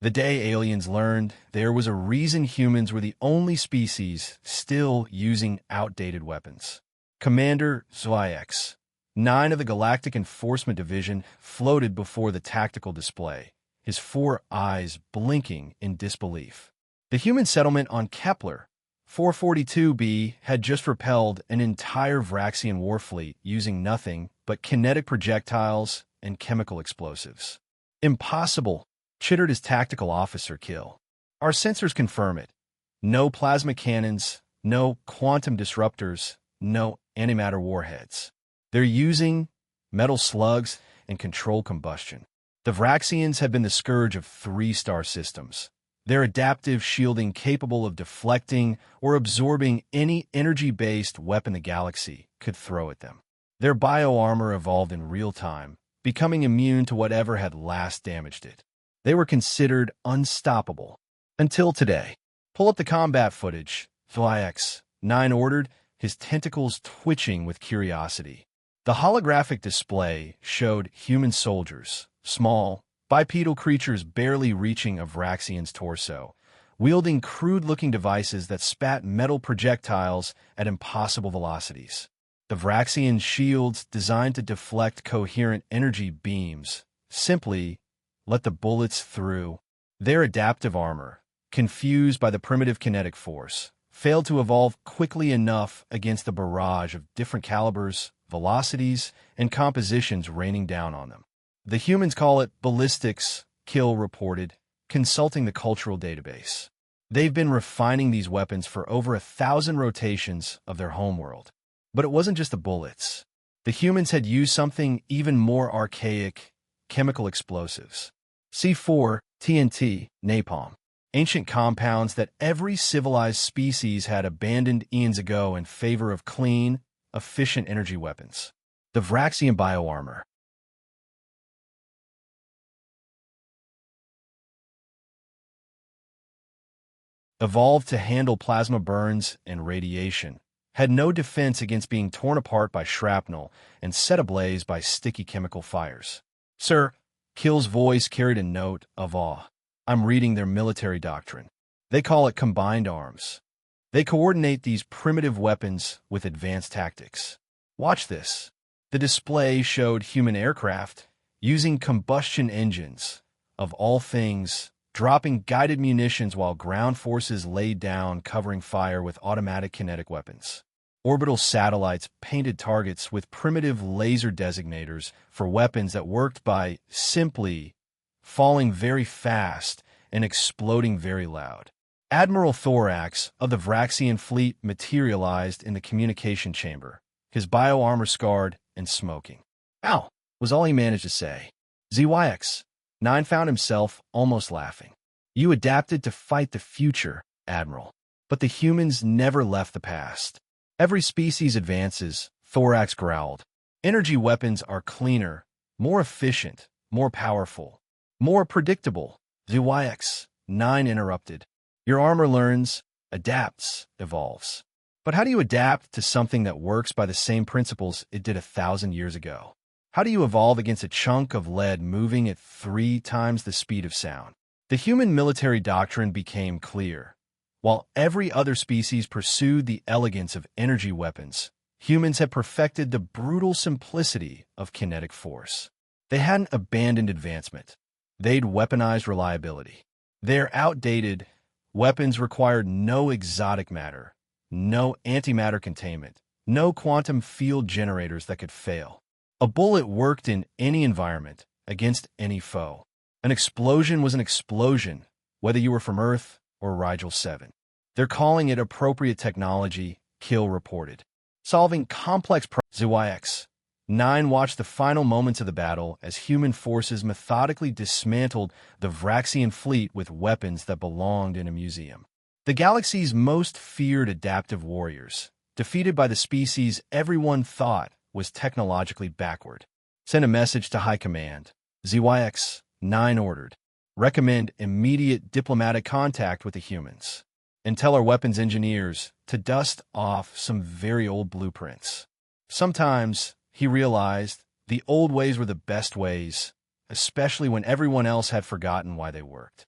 The day aliens learned there was a reason humans were the only species still using outdated weapons. Commander Zwiax, 9 of the Galactic Enforcement Division, floated before the tactical display, his 4 eyes blinking in disbelief. The human settlement on Kepler 442b had just repelled an entire Vraxian war fleet using nothing but kinetic projectiles and chemical explosives. Impossible, chittered his tactical officer Kill. Our sensors confirm it. No plasma cannons, no quantum disruptors, no antimatter warheads. They're using metal slugs and controlled combustion. The Vraxians have been the scourge of 3-star systems. Their adaptive shielding capable of deflecting or absorbing any energy-based weapon the galaxy could throw at them. Their bioarmor evolved in real time, becoming immune to whatever had last damaged it. They were considered unstoppable. Until today. Pull up the combat footage, Zwiax 9 ordered, his tentacles twitching with curiosity. The holographic display showed human soldiers, small, bipedal creatures barely reaching a Vraxian's torso, wielding crude-looking devices that spat metal projectiles at impossible velocities. The Vraxian shields, designed to deflect coherent energy beams, simply let the bullets through. Their adaptive armor, confused by the primitive kinetic force, failed to evolve quickly enough against the barrage of different calibers, velocities, and compositions raining down on them. The humans call it ballistics, Kill reported, consulting the cultural database. They've been refining these weapons for over 1,000 rotations of their homeworld. But it wasn't just the bullets. The humans had used something even more archaic, chemical explosives. C4, TNT, napalm. Ancient compounds that every civilized species had abandoned eons ago in favor of clean, efficient energy weapons. The Vraxian bioarmor. Evolved to handle plasma burns and radiation, had no defense against being torn apart by shrapnel and set ablaze by sticky chemical fires. Sir, Kill's voice carried a note of awe. I'm reading their military doctrine. They call it combined arms. They coordinate these primitive weapons with advanced tactics. Watch this. The display showed human aircraft using combustion engines, of all things, dropping guided munitions while ground forces laid down covering fire with automatic kinetic weapons. Orbital satellites painted targets with primitive laser designators for weapons that worked by simply falling very fast and exploding very loud. Admiral Thorax of the Vraxian fleet materialized in the communication chamber, his bioarmor scarred and smoking. "Ow," was all he managed to say. Zwiax 9 found himself almost laughing. "You adapted to fight the future, Admiral. But the humans never left the past. Every species advances," Thorax growled. "Energy weapons are cleaner, more efficient, more powerful, more predictable." Zwiax 9 interrupted. "Your armor learns, adapts, evolves. But how do you adapt to something that works by the same principles it did 1,000 years ago? How do you evolve against a chunk of lead moving at 3 times the speed of sound?" The human military doctrine became clear. While every other species pursued the elegance of energy weapons, humans had perfected the brutal simplicity of kinetic force. They hadn't abandoned advancement. They'd weaponized reliability. Their outdated weapons required no exotic matter, no antimatter containment, no quantum field generators that could fail. A bullet worked in any environment, against any foe. An explosion was an explosion, whether you were from Earth or Rigel 7. They're calling it appropriate technology, Kill reported. Solving complex problems. Zwiax 9 watched the final moments of the battle as human forces methodically dismantled the Vraxian fleet with weapons that belonged in a museum. The galaxy's most feared adaptive warriors, defeated by the species everyone thought was technologically backward. Send a message to High Command. Zwiax 9 ordered. Recommend immediate diplomatic contact with the humans. And tell our weapons engineers to dust off some very old blueprints. Sometimes, he realized, the old ways were the best ways, especially when everyone else had forgotten why they worked.